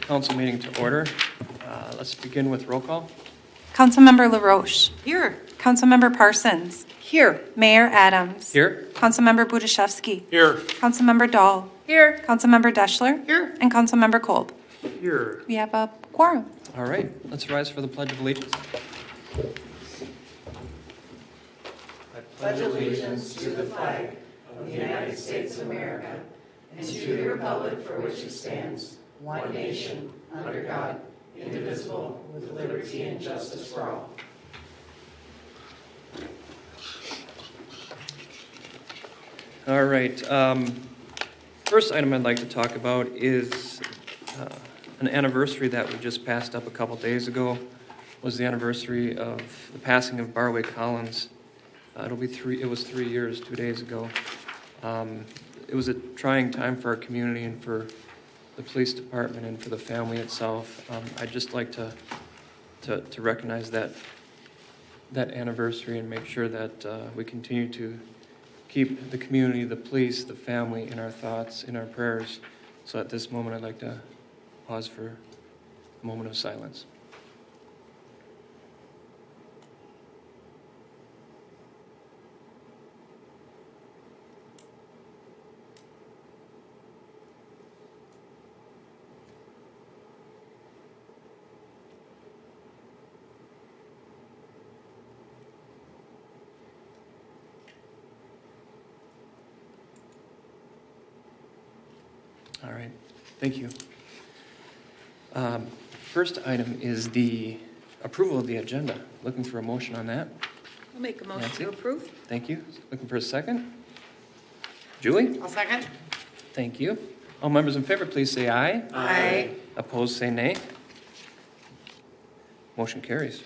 Council meeting to order. Let's begin with roll call. Councilmember LaRoche. Here. Councilmember Parsons. Here. Mayor Adams. Here. Councilmember Budashevsky. Here. Councilmember Dahl. Here. Councilmember Deschler. Here. And Councilmember Kolb. Here. We have a quorum. All right, let's rise for the Pledge of Allegiance. I pledge allegiance to the flag of the United States of America and to the republic for which it stands, one nation, under God, indivisible, with liberty and justice for all. All right, first item I'd like to talk about is an anniversary that we just passed up a couple days ago. Was the anniversary of the passing of Barway Collins. It was 3 years, 2 days ago. It was a trying time for our community and for the police department and for the family itself. I'd just like to recognize that anniversary and make sure that we continue to keep the community, the police, the family in our thoughts, in our prayers. So at this moment, I'd like to pause for a moment of silence. All right, thank you. First item is the approval of the agenda. Looking for a motion on that. I'll make a motion Nancy? to approve. Thank you. Looking for a second. Julie? I'll second. Thank you. All members in favor, please say aye. Aye. Opposed, say nay. Motion carries.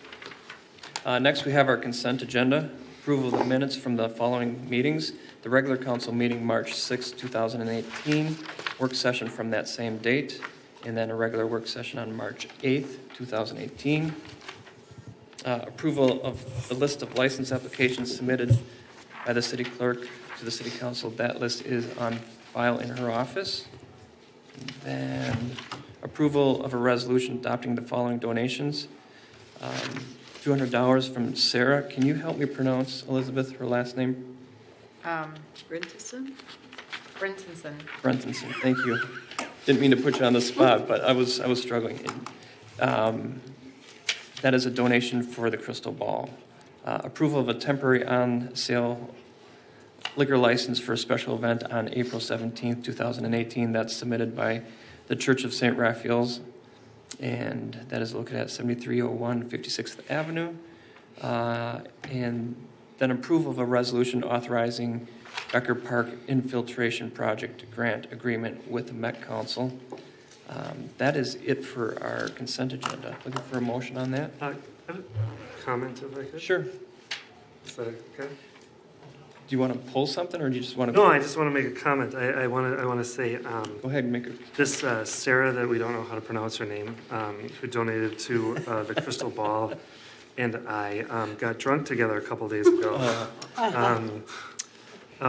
Next, we have our consent agenda. Approval of the minutes from the following meetings. The regular council meeting, March 6, 2018. Work session from that same date. And then a regular work session on March 8th, 2018. Approval of the list of license applications submitted by the city clerk to the city council. That list is on file in her office. And then approval of a resolution adopting the following donations. $200 from Sarah. Can you help me pronounce, Elizabeth, her last name? Brynteson? Brynteson. Brynteson, thank you. Didn't mean to put you on the spot, but I was struggling. That is a donation for the Crystal Ball. Approval of a temporary on-sale liquor license for a special event on April 17th, 2018. That's submitted by the Church of St. Raphael's, and that is located at 7301 56th Avenue. And then approval of a resolution authorizing Becker Park Infiltration Project grant agreement with the Met Council. That is it for our consent agenda. Looking for a motion on that? I have a comment if I could. Sure. Is that okay? Do you want to pull something, or do you just want to? No, I just want to make a comment. I want to say Go ahead and make it. this Sarah, that we don't know how to pronounce her name, who donated to the Crystal Ball, and I got drunk together a couple days ago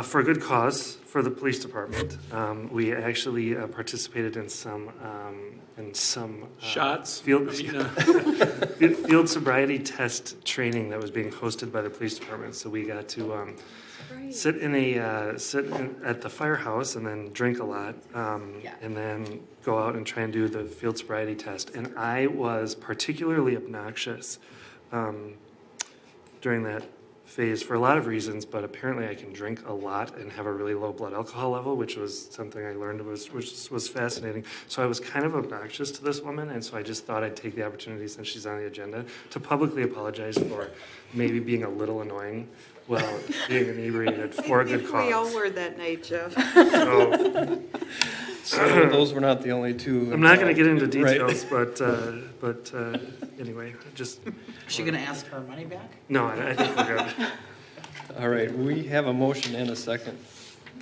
for a good cause for the police department. We actually participated in some shots field sobriety test training that was being hosted by the police department. So we got to sit at the firehouse and then drink a lot, and then go out and try and do the field sobriety test. And I was particularly obnoxious during that phase for a lot of reasons, but apparently I can drink a lot and have a really low blood alcohol level, which was something I learned which was fascinating. So I was kind of obnoxious to this woman, and so I just thought I'd take the opportunity, since she's on the agenda, to publicly apologize for maybe being a little annoying while being inebriated for a good cause. We all were that night, Jeff. So those were not the only two. I'm not going to get into details, right? but anyway, just. Is she going to ask for her money back? No, I think we're good. All right, we have a motion and a second.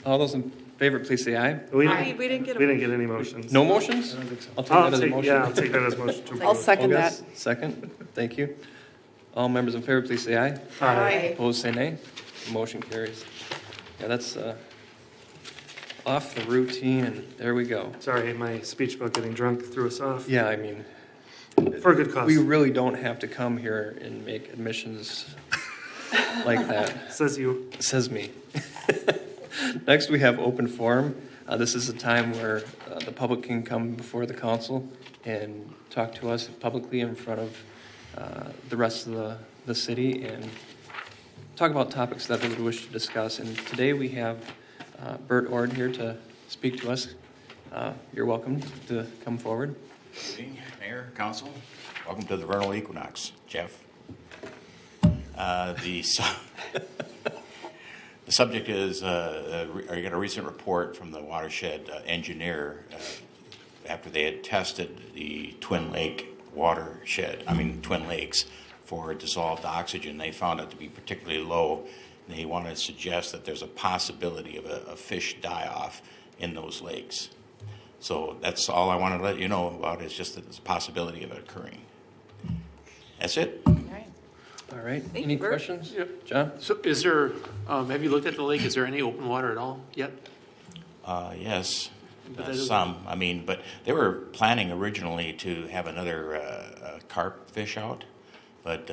All those in favor, please say aye. We didn't get any motions. No motions? I'll take that as a motion. Yeah, I'll take that as a motion. To I'll second that. Olga, second. Thank you. All members in favor, please say aye. Aye. Opposed, say nay. Motion carries. Yeah, that's off the routine, and there we go. Sorry, my speech about getting drunk threw us off. Yeah, I mean, For a good cause. we really don't have to come here and make admissions like that. Says you. Says me. Next, we have open forum. This is a time where the public can come before the council and talk to us publicly in front of the rest of the city and talk about topics that they would wish to discuss. And today we have Bert Ord here to speak to us. You're welcome to come forward. Good evening, Mayor, Council. Welcome to the vernal equinox, Jeff. The subject is, I got a recent report from the watershed engineer after they had tested the Twin Lakes for dissolved oxygen. They found it to be particularly low, and they wanted to suggest that there's a possibility of a fish die-off in those lakes. So that's all I want to let you know about, is just that there's a possibility of it occurring. That's it. All right. Thank Any you, Bert. questions? Yep. John? So is there, have you looked at the lake? Is there any open water at all yet? Yes, But that is- some. I mean, but they were planning originally to have another carp fish out, but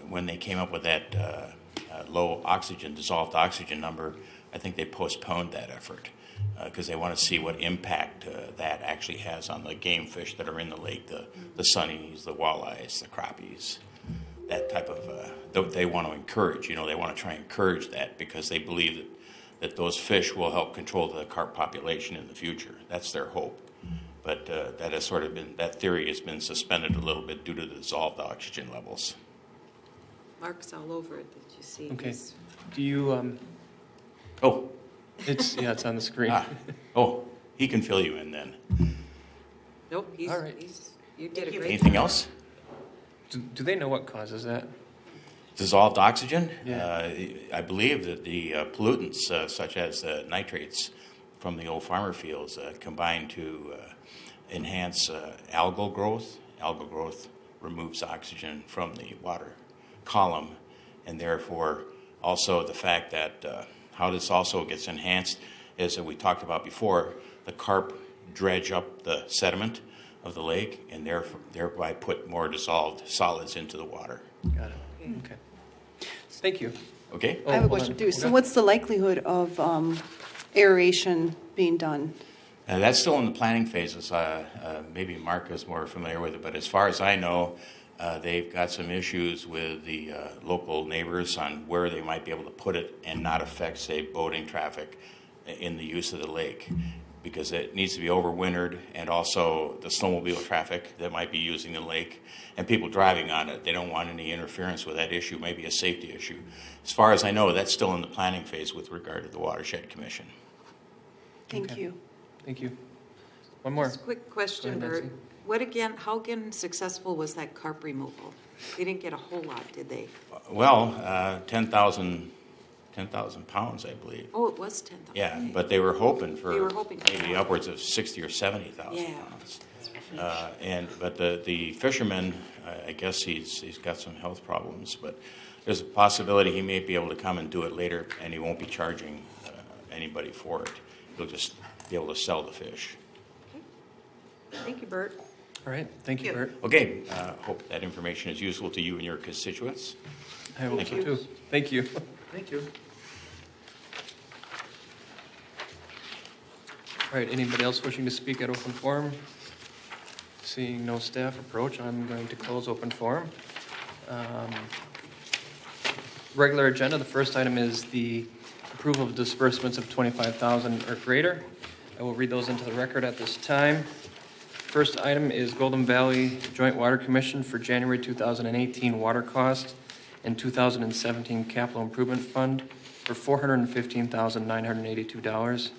when they came up with that low oxygen, dissolved oxygen number, I think they postponed that effort because they want to see what impact that actually has on the game fish that are in the lake, the sunnies, the walleyes, the crappies. That type of, they want to encourage, they want to try and encourage that because they believe that those fish will help control the carp population in the future. That's their hope. But that has sort of been, that theory has been suspended a little bit due to the dissolved oxygen levels. Mark's all over it, did you see? Okay. He's- Do you, Oh, it's on the screen. he can fill you in then. Nope, All right. you did a great Anything job. else? Do they know what causes that? Dissolved oxygen? Yeah. I believe that the pollutants, such as nitrates from the old farmer fields, combine to enhance algal growth. Algal growth removes oxygen from the water column, and therefore also the fact that how this also gets enhanced is that we talked about before, the carp dredge up the sediment of the lake and thereby put more dissolved solids into the water. Got it. Okay. Thank you. Okay? Oh, I have a hold question on. too. So Okay. what's the likelihood of aeration being done? That's still in the planning phases. Maybe Mark is more familiar with it, but as far as I know, they've got some issues with the local neighbors on where they might be able to put it and not affect, say, boating traffic in the use of the lake, because it needs to be overwintered, and also the snowmobile traffic that might be using the lake and people driving on it. They don't want any interference with that issue, maybe a safety issue. As far as I know, that's still in the planning phase with regard to the Watershed Commission. Thank Okay. you. Thank you. One more. Just a quick question, Go ahead, Bert. How again successful was that carp removal? They didn't get a whole lot, did they? Well, 10,000 pounds, I believe. Oh, it was 10,000. Yeah, but they were hoping for They were hoping for maybe more. upwards of 60 or 70,000 Yeah. pounds. But the fisherman, I guess he's got some health problems, but there's a possibility he may be able to come and do it later, and he won't be charging anybody for it. He'll just be able to sell the fish. Thank you, Bert. All right. Thank you, Bert. Okay, hope that information is useful to you and your constituents. I hope Thank so you. too. Thank you. Thank you. All right. Anybody else wishing to speak at open forum? Seeing no staff approach, I'm going to close open forum. Regular agenda, the first item is the approval of disbursements of $25,000 or greater. I will read those into the record at this time. First item is Golden Valley Joint Water Commission for January 2018 water cost and 2017 capital improvement fund for $415,982.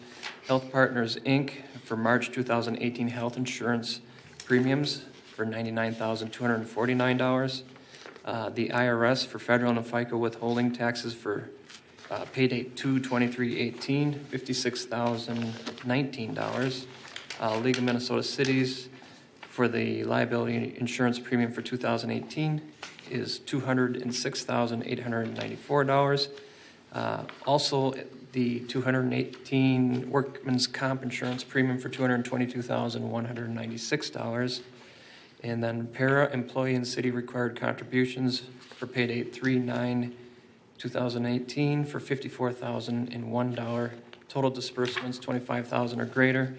Health Partners, Inc. for March 2018 health insurance premiums for $99,249. The IRS for federal and FICA withholding taxes for pay date 2/23/18, $56,019. League of Minnesota Cities for the liability insurance premium for 2018 is $206,894. Also, the 218 workman's comp insurance premium for $222,196. And then para employee and city required contributions for paid 8/3/9/2018 for $54,001. Total disbursements $25,000 or greater.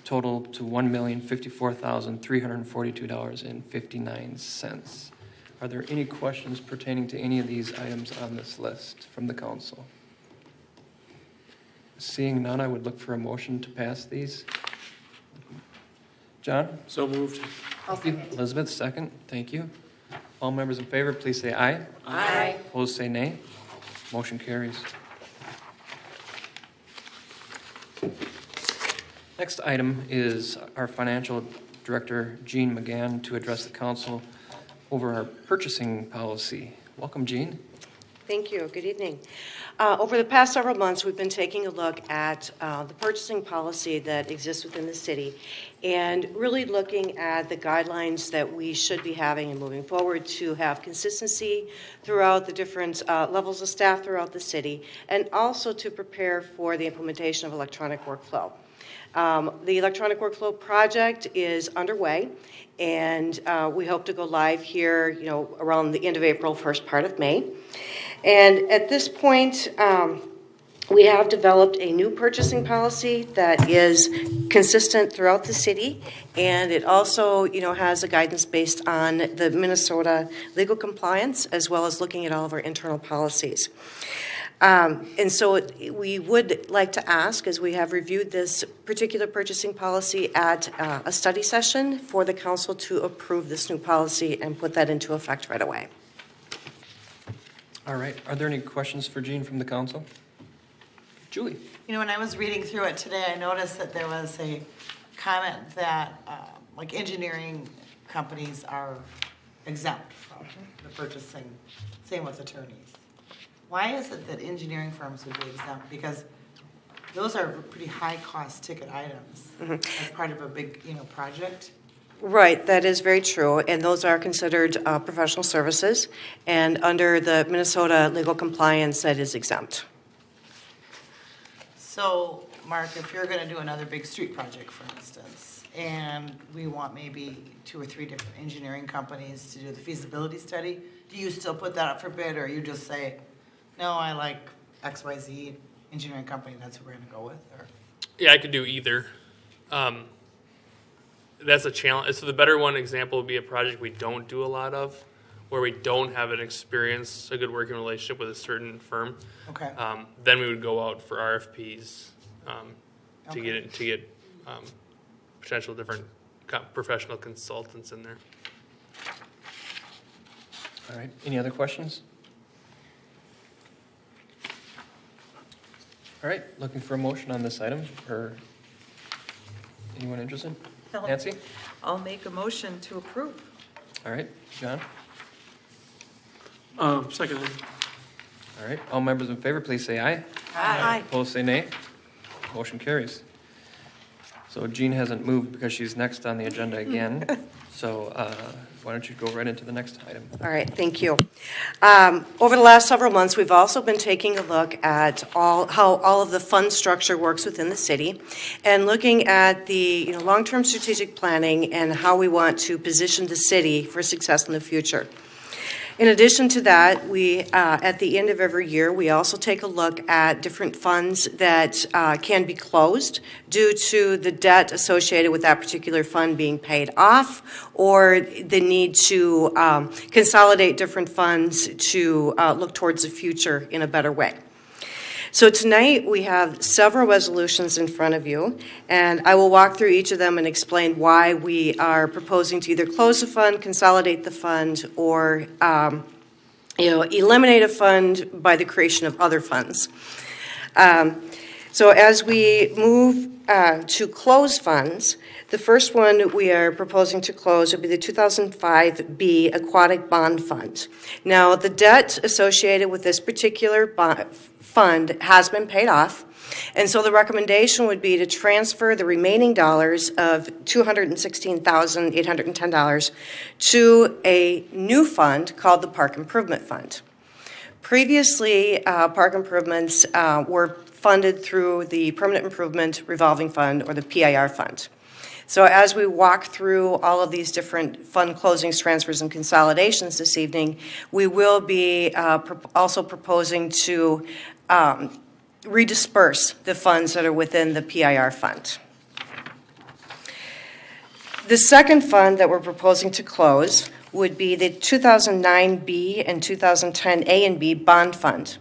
Total to $1,054,342.59. Are there any questions pertaining to any of these items on this list from the council? Seeing none, I would look for a motion to pass these. John? So moved. Elizabeth, second. Thank you. All members in favor, please say aye. Aye. Opposed, say nay. Motion carries. Next item is our financial director, Jean McGann, to address the council over our purchasing policy. Welcome, Jean. Thank you. Good evening. Over the past several months, we've been taking a look at the purchasing policy that exists within the city and really looking at the guidelines that we should be having and moving forward to have consistency throughout the different levels of staff throughout the city, and also to prepare for the implementation of electronic workflow. The electronic workflow project is underway, and we hope to go live here, around the end of April, first part of May. And at this point, we have developed a new purchasing policy that is consistent throughout the city, and it also, has a guidance based on the Minnesota legal compliance, as well as looking at all of our internal policies. And so we would like to ask, as we have reviewed this particular purchasing policy at a study session, for the council to approve this new policy and put that into effect right away. All right. Are there any questions for Jean from the council? Julie? When I was reading through it today, I noticed that there was a comment that, engineering companies are exempt from the purchasing, same with attorneys. Why is it that engineering firms would be exempt? Because those are pretty high-cost ticket items as part of a big, project. Right, that is very true, and those are considered professional services, and under the Minnesota legal compliance, that is exempt. So, Mark, if you're going to do another big street project, for instance, and we want maybe 2 or 3 different engineering companies to do the feasibility study, do you still put that up for bid, or you just say, no, I like XYZ engineering company, that's who we're going to go with? Or? Yeah, I could do either. That's a challenge. So the better one example would be a project we don't do a lot of, where we don't have a good working relationship with a certain firm. Okay. Then we would go out for RFPs to get potential different professional consultants in there. All right. Any other questions? All right. Looking for a motion on this item, or anyone interested? Nancy? I'll make a motion to approve. All right. John? Second. All right. All members in favor, please say aye. Aye. Opposed, say nay. Motion carries. So Jean hasn't moved because she's next on the agenda again. So why don't you go right into the next item? All right, thank you. Over the last several months, we've also been taking a look at how all of the fund structure works within the city, and looking at the long-term strategic planning and how we want to position the city for success in the future. In addition to that, we, at the end of every year, we also take a look at different funds that can be closed due to the debt associated with that particular fund being paid off, or the need to consolidate different funds to look towards the future in a better way. So tonight we have several resolutions in front of you, and I will walk through each of them and explain why we are proposing to either close the fund, consolidate the fund, or eliminate a fund by the creation of other funds. So as we move to close funds, the first one we are proposing to close would be the 2005B Aquatic Bond Fund. Now, the debt associated with this particular fund has been paid off, and so the recommendation would be to transfer the remaining dollars of $216,810 to a new fund called the Park Improvement Fund. Previously, park improvements were funded through the Permanent Improvement Revolving Fund, or the PIR fund. So as we walk through all of these different fund closings, transfers, and consolidations this evening, we will be also proposing to redisperse the funds that are within the PIR fund. The second fund that we're proposing to close would be the 2009B and 2010 A and B bond fund.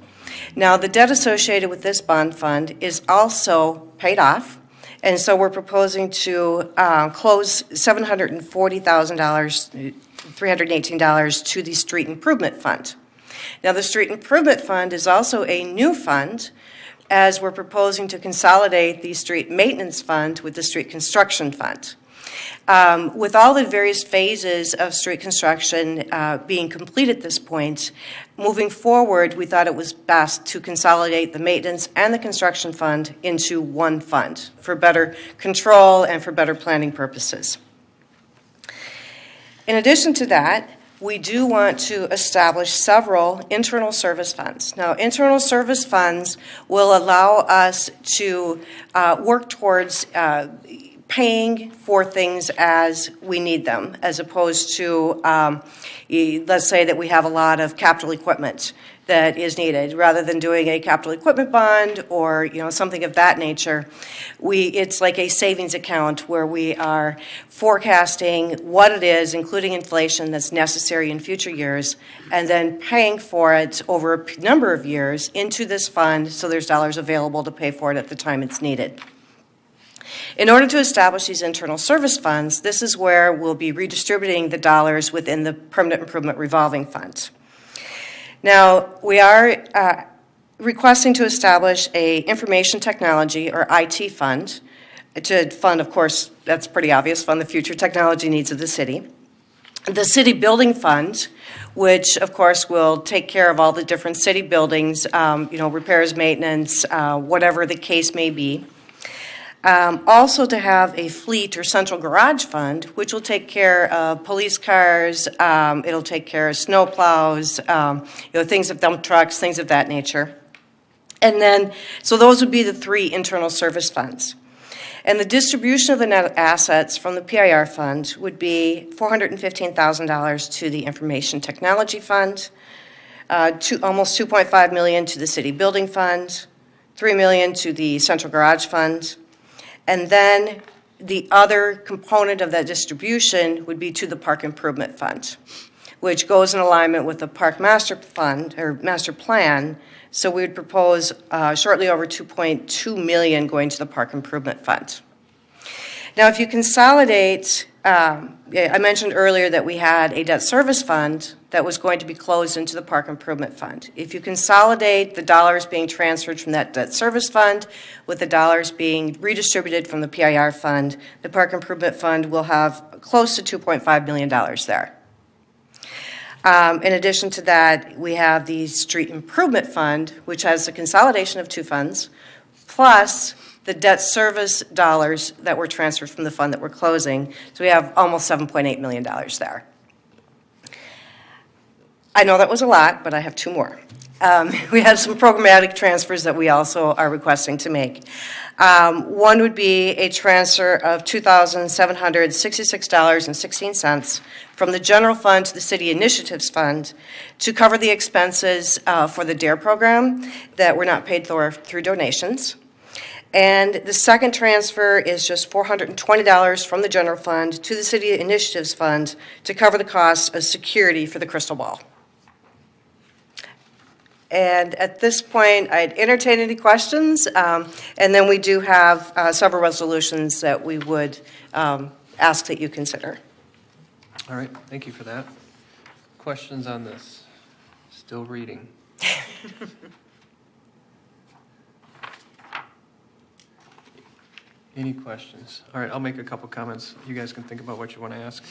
Now, the debt associated with this bond fund is also paid off, and so we're proposing to close $740,000, $318 to the Street Improvement Fund. Now, the Street Improvement Fund is also a new fund, as we're proposing to consolidate the Street Maintenance Fund with the Street Construction Fund. With all the various phases of street construction being complete at this point, moving forward, we thought it was best to consolidate the maintenance and the construction fund into one fund for better control and for better planning purposes. In addition to that, we do want to establish several internal service funds. Now, internal service funds will allow us to work towards paying for things as we need them, as opposed to, let's say that we have a lot of capital equipment that is needed. Rather than doing a capital equipment bond or something of that nature, it's like a savings account where we are forecasting what it is, including inflation, that's necessary in future years, and then paying for it over a number of years into this fund so there's dollars available to pay for it at the time it's needed. In order to establish these internal service funds, this is where we'll be redistributing the dollars within the Permanent Improvement Revolving Fund. Now, we are requesting to establish a information technology, or IT fund, to fund, of course, that's pretty obvious, fund the future technology needs of the city. The City Building Fund, which, of course, will take care of all the different city buildings, repairs, maintenance, whatever the case may be. Also to have a fleet or central garage fund, which will take care of police cars, it'll take care of snow plows, things of dump trucks, things of that nature. And then, so those would be the three internal service funds. And the distribution of the net assets from the PIR fund would be $415,000 to the Information Technology Fund, almost $2.5 million to the City Building Fund, $3 million to the Central Garage Fund, and then the other component of that distribution would be to the Park Improvement Fund, which goes in alignment with the Park Master Fund or Master Plan. So we would propose shortly over $2.2 million going to the Park Improvement Fund. Now, if you consolidate, I mentioned earlier that we had a debt service fund that was going to be closed into the Park Improvement Fund. If you consolidate the dollars being transferred from that debt service fund with the dollars being redistributed from the PIR fund, the Park Improvement Fund will have close to $2.5 million there. In addition to that, we have the Street Improvement Fund, which has a consolidation of two funds, plus the debt service dollars that were transferred from the fund that we're closing. So we have almost $7.8 million there. I know that was a lot, but I have two more. We have some programmatic transfers that we also are requesting to make. One would be a transfer of $2,766.16 from the general fund to the City Initiatives Fund to cover the expenses for the DARE program that were not paid for through donations. And the second transfer is just $420 from the general fund to the City Initiatives Fund to cover the costs of security for the Crystal Ball. And at this point, I'd entertain any questions, and then we do have several resolutions that we would ask that you consider. All right, thank you for that. Questions on this? Still reading. Any questions? All right, I'll make a couple comments. You guys can think about what you want to ask.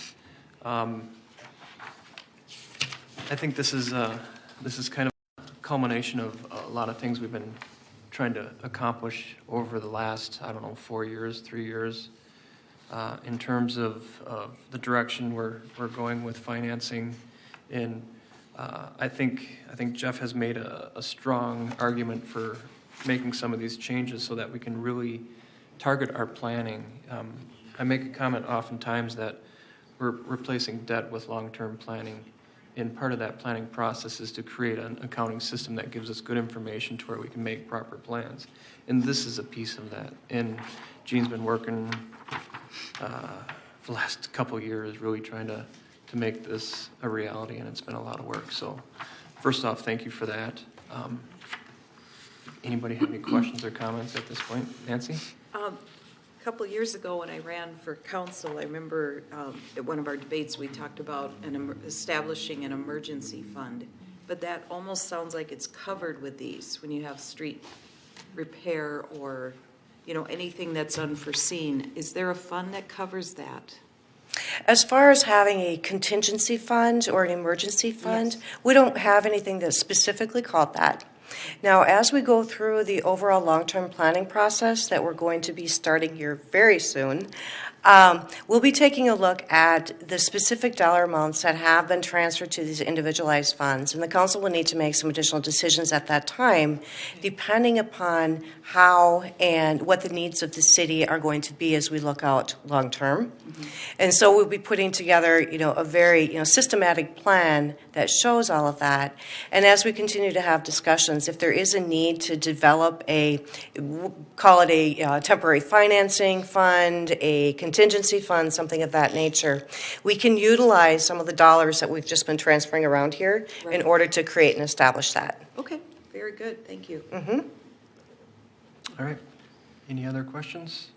I think this is kind of a culmination of a lot of things we've been trying to accomplish over the last, 4 years, 3 years, in terms of the direction we're going with financing in I think Jeff has made a strong argument for making some of these changes so that we can really target our planning. I make a comment oftentimes that we're replacing debt with long-term planning. And part of that planning process is to create an accounting system that gives us good information to where we can make proper plans. And this is a piece of that. And Gene's been working for the last couple of years really trying to make this a reality, and it's been a lot of work. So first off, thank you for that. Anybody have any questions or comments at this point? Nancy? A couple years ago when I ran for council, I remember at one of our debates, we talked about establishing an emergency fund. But that almost sounds like it's covered with these when you have street repair or, anything that's unforeseen. Is there a fund that covers that? As far as having a contingency fund or an emergency fund, we don't have anything that's specifically called that. Now, as we go through the overall long-term planning process that we're going to be starting here very soon, we'll be taking a look at the specific dollar amounts that have been transferred to these individualized funds. And the council will need to make some additional decisions at that time, depending upon how and what the needs of the city are going to be as we look out long-term. Mm-hmm. And so we'll be putting together, a very, systematic plan that shows all of that. And as we continue to have discussions, if there is a need to develop call it a temporary financing fund, a contingency fund, something of that nature, we can utilize some of the dollars that we've just been transferring around here in order to create and establish that. Okay, very good. Thank you. Mm-hmm. All right. Any other questions?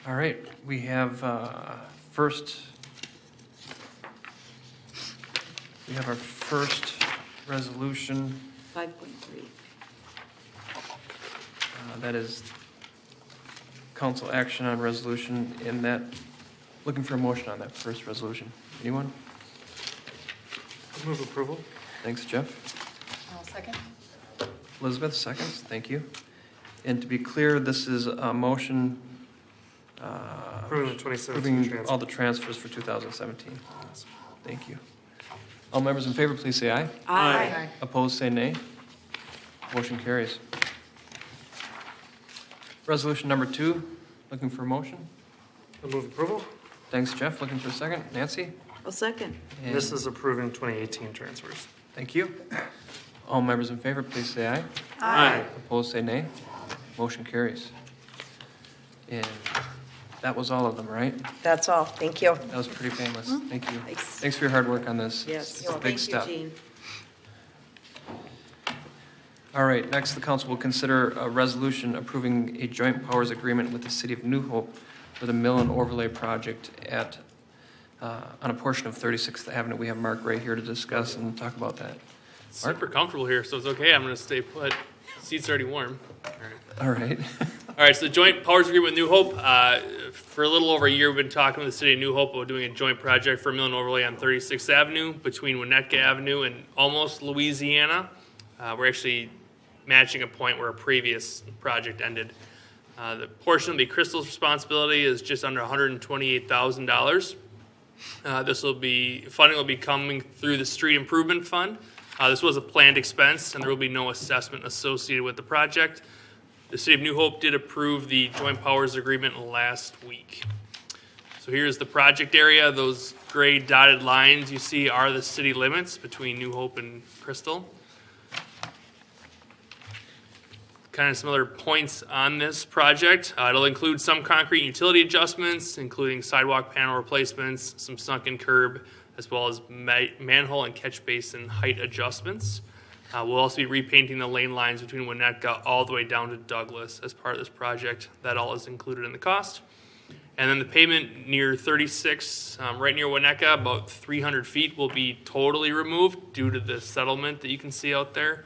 All right. We have our first resolution. 5.3. That is council action on resolution in that. Looking for a motion on that first resolution. Anyone? I'll move approval. Thanks, Jeff. I'll second. Elizabeth, seconds. Thank you. And to be clear, this is a motion Approving the 2017 approving transfer. all the transfers for 2017. Thank you. All members in favor, please say aye. Aye. Opposed, say nay. Motion carries. Resolution number 2, looking for a motion. I'll move approval. Thanks, Jeff. Looking for a second. Nancy? I'll second. And This is approving 2018 transfers. thank you. All members in favor, please say aye. Aye. Opposed, say nay. Motion carries. And that was all of them, right? That's all. Thank you. That was pretty painless. Thank you. Thanks. Thanks for your hard work on this. Yes. It's a big step. Thank you, Gene. All right, next the council will consider a resolution approving a joint powers agreement with the city of New Hope for the mill and overlay project on a portion of 36th Avenue. We have Mark right here to discuss and talk about that. Super comfortable here, so it's okay. I'm going to stay put. Seat's already warm. All right. All right. All right, so the joint powers agreement with New Hope. For a little over a year, we've been talking with the city of New Hope about doing a joint project for mill and overlay on 36th Avenue between Winnetka Avenue and almost Louisiana. We're actually matching a point where a previous project ended. The portion of the Crystal's responsibility is just under $128,000. Funding will be coming through the street improvement fund. This was a planned expense, and there will be no assessment associated with the project. The City of New Hope did approve the joint powers agreement last week. So here's the project area. Those gray dotted lines you see are the city limits between New Hope and Crystal. Kind of some other points on this project. It'll include some concrete utility adjustments, including sidewalk panel replacements, some sunken curb, as well as manhole and catch basin height adjustments. We'll also be repainting the lane lines between Winnetka all the way down to Douglas as part of this project. That all is included in the cost. And then the pavement near 36, right near Winnetka, about 300 feet, will be totally removed due to the settlement that you can see out there.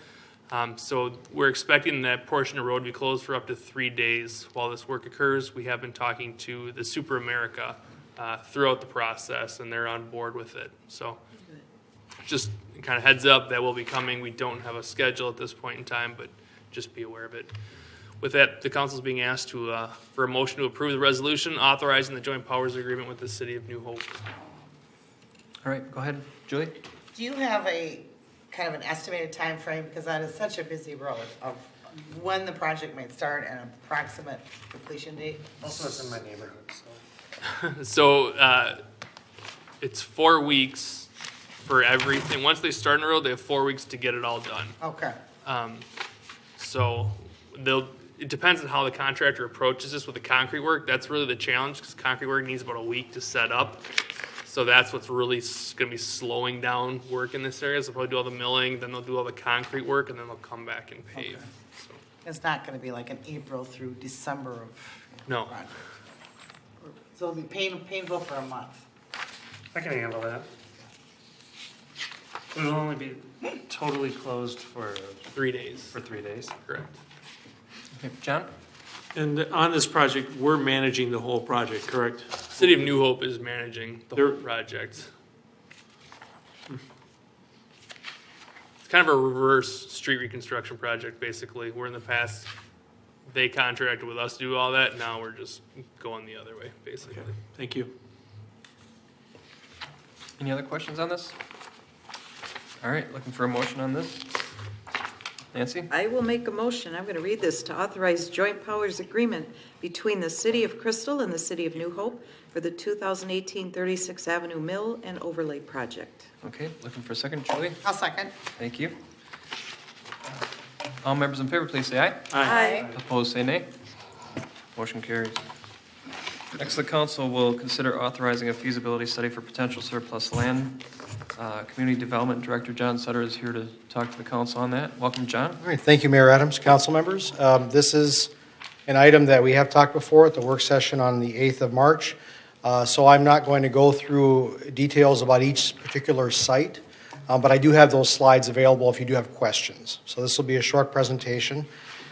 So we're expecting that portion of road to be closed for up to 3 days while this work occurs. We have been talking to the Super America throughout the process, and they're on board with it. So just kind of heads up that will be coming. We don't have a schedule at this point in time, but just be aware of it. With that, the council is being asked for a motion to approve the resolution authorizing the joint powers agreement with the City of New Hope. All right, go ahead, Julie. Do you have a kind of an estimated time frame, because that is such a busy road, of when the project might start and approximate completion date? Also, it's in my neighborhood, so. So it's 4 weeks for everything. Once they start on the road, they have 4 weeks to get it all done. Okay. So it depends on how the contractor approaches this with the concrete work. That's really the challenge, because concrete work needs about a week to set up. So that's what's really going to be slowing down work in this area. So they'll probably do all the milling, then they'll do all the concrete work, and then they'll come back and pave. Okay. So, It's not going to be like an April through December of No. project. So it'll be painful for a month. I can handle that. It'll only be totally closed for 3 days. 3 days. Correct. Okay, John? And on this project, we're managing the whole project, correct? City of New Hope is managing the whole project. It's kind of a reverse street reconstruction project, basically. Where in the past, they contracted with us to do all that. Now we're just going the other way, basically. Okay, thank you. Any other questions on this? All right, looking for a motion on this. Nancy? I will make a motion, I'm going to read this, to authorize joint powers agreement between the City of Crystal and the City of New Hope for the 2018 36th Avenue Mill and Overlay Project. Okay, looking for a second, Julie? I'll second. Thank you. All members in favor, please say aye. Aye. Opposed, say nay. Motion carries. Next, the council will consider authorizing a feasibility study for potential surplus land. Community Development Director John Sutter is here to talk to the council on that. Welcome, John. All right, thank you, Mayor Adams, council members. This is an item that we have talked before at the work session on the 8th of March. So I'm not going to go through details about each particular site, but I do have those slides available if you do have questions. So this will be a short presentation.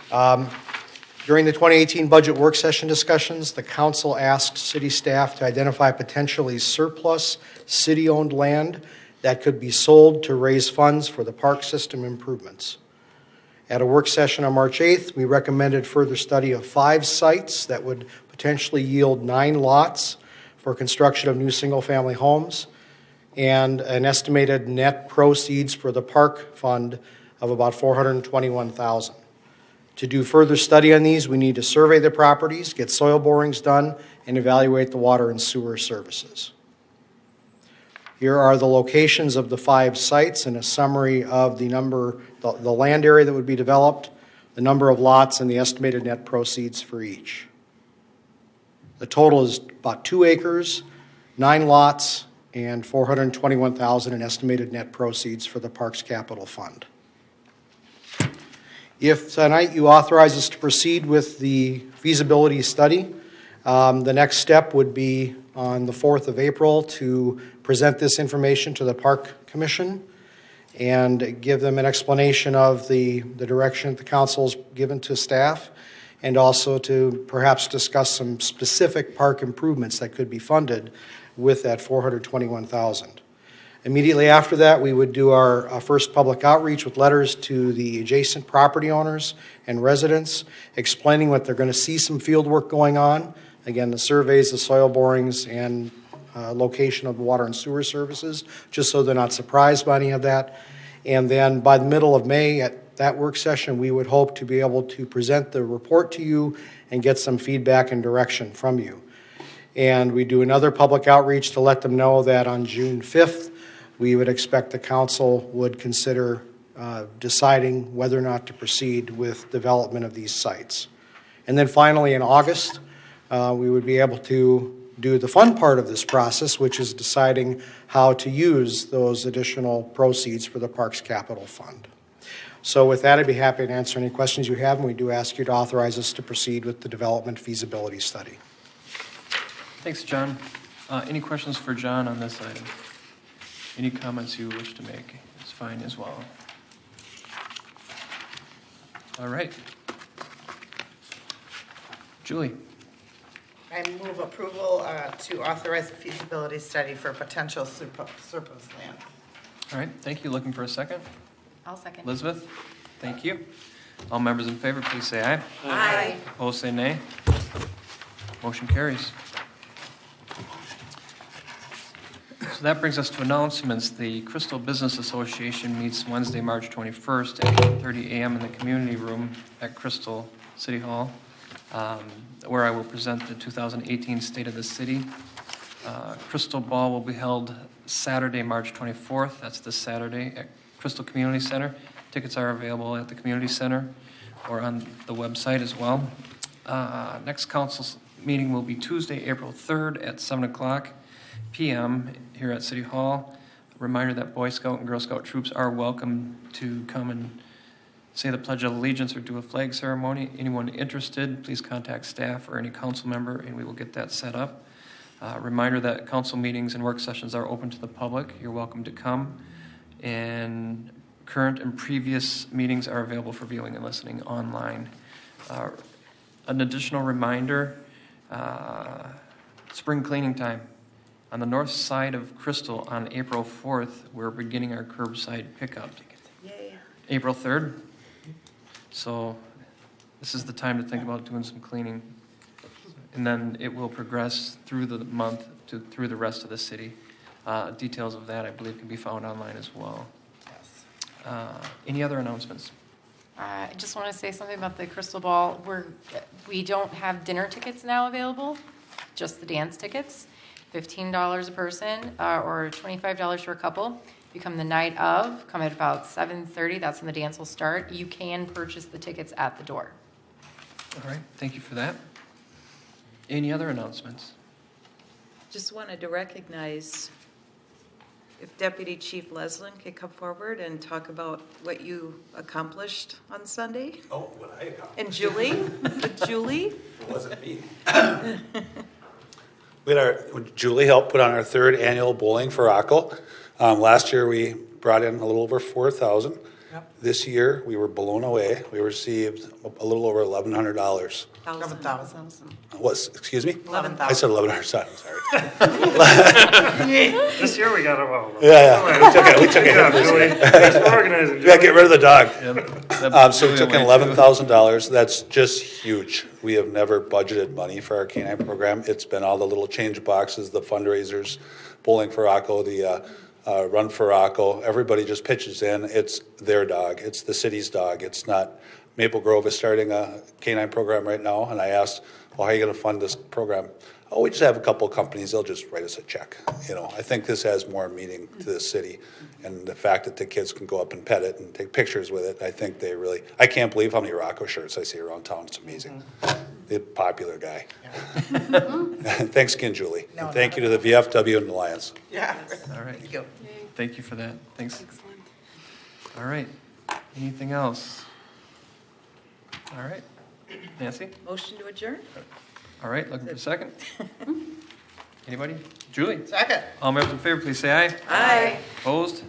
During the 2018 budget work session discussions, the council asked city staff to identify potentially surplus city-owned land that could be sold to raise funds for the park system improvements. At a work session on March 8th, we recommended further study of 5 sites that would potentially yield 9 lots for construction of new single-family homes and an estimated net proceeds for the park fund of about $421,000. To do further study on these, we need to survey the properties, get soil borings done, and evaluate the water and sewer services. Here are the locations of the 5 sites and a summary of the land area that would be developed, the number of lots, and the estimated net proceeds for each. The total is about 2 acres, 9 lots, and $421,000 in estimated net proceeds for the Parks Capital Fund. If tonight you authorize us to proceed with the feasibility study, the next step would be on the 4th of April to present this information to the Park Commission and give them an explanation of the direction the council's given to staff, and also to perhaps discuss some specific park improvements that could be funded with that $421,000. Immediately after that, we would do our first public outreach with letters to the adjacent property owners and residents, explaining what they're going to see some field work going on. Again, the surveys, the soil borings, and location of the water and sewer services, just so they're not surprised by any of that. And then by the middle of May, at that work session, we would hope to be able to present the report to you and get some feedback and direction from you. And we do another public outreach to let them know that on June 5th, we would expect the council would consider deciding whether or not to proceed with development of these sites. And then finally in August, we would be able to do the fun part of this process, which is deciding how to use those additional proceeds for the Parks Capital Fund. So with that, I'd be happy to answer any questions you have, and we do ask you to authorize us to proceed with the development feasibility study. Thanks, John. Any questions for John on this item? Any comments you wish to make? It's fine as well. All right. Julie? I move approval to authorize a feasibility study for potential surplus land. All right, thank you. Looking for a second? I'll second. Elizabeth? Thank you. All members in favor, please say aye. Aye. Opposed, say nay. Motion carries. So that brings us to announcements. The Crystal Business Association meets Wednesday, March 21st at 8:30 a.m. in the community room at Crystal City Hall, where I will present the 2018 State of the City. Crystal Ball will be held Saturday, March 24th. That's this Saturday at Crystal Community Center. Tickets are available at the community center or on the website as well. Next council meeting will be Tuesday, April 3rd at 7 o'clock p.m. here at City Hall. Reminder that Boy Scout and Girl Scout troops are welcome to come and say the Pledge of Allegiance or do a flag ceremony. Anyone interested, please contact staff or any council member and we will get that set up. Reminder that council meetings and work sessions are open to the public. You're welcome to come. And current and previous meetings are available for viewing and listening online. An additional reminder, spring cleaning time. On the north side of Crystal on April 4th, we're beginning our curbside pickup. Yay. April 3rd. So this is the time to think about doing some cleaning. And then it will progress through the month through the rest of the city. Details of that, I believe, can be found online as well. Any other announcements? I just want to say something about the Crystal Ball. We don't have dinner tickets now available, just the dance tickets. $15 a person or $25 for a couple. If you come the night of, come at about 7:30. That's when the dance will start. You can purchase the tickets at the door. All right, thank you for that. Any other announcements? Just wanted to recognize if Deputy Chief Leslin could come forward and talk about what you accomplished on Sunday. Oh, what I accomplished. And Julie, with Julie. It wasn't me. Julie helped put on our third annual Bowling for Rocco. Last year we brought in a little over 4,000. Yep. This year we were blown away. We received a little over $1,100. 11,000. What's, excuse me? 11,000. I said 1,100. Sorry. This year we got them all. Yeah. We took it. Good job, Julie. Thanks for organizing, Yeah, get rid of the dog. Yeah, So we took in $11,000. That's just huge. We have never budgeted money for our canine program. It's been all the little change boxes, the fundraisers, Bowling for Rocco, the Run for Rocco. Everybody just pitches in. It's their dog. It's the city's dog. It's not. Maple Grove is starting a canine program right now, and I asked, well, how are you going to fund this program? Oh, we just have a couple of companies. They'll just write us a check. You know, I think this has more meaning to the city, and the fact that the kids can go up and pet it and take pictures with it. I think they really. I can't believe how many Rocco shirts I see around town. It's amazing. The popular guy. Thanks again, Julie. No, And thank you to the VFW and Alliance. Yeah. All right. Thank you. Thank you for that. Thanks. Excellent. All right. Anything else? All right. Nancy? Motion to adjourn? All right, looking for a second? Anybody? Julie? Second. All members in favor, please say aye. Aye. Opposed?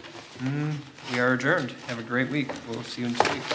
We are adjourned. Have a great week. We'll see you in 2 weeks.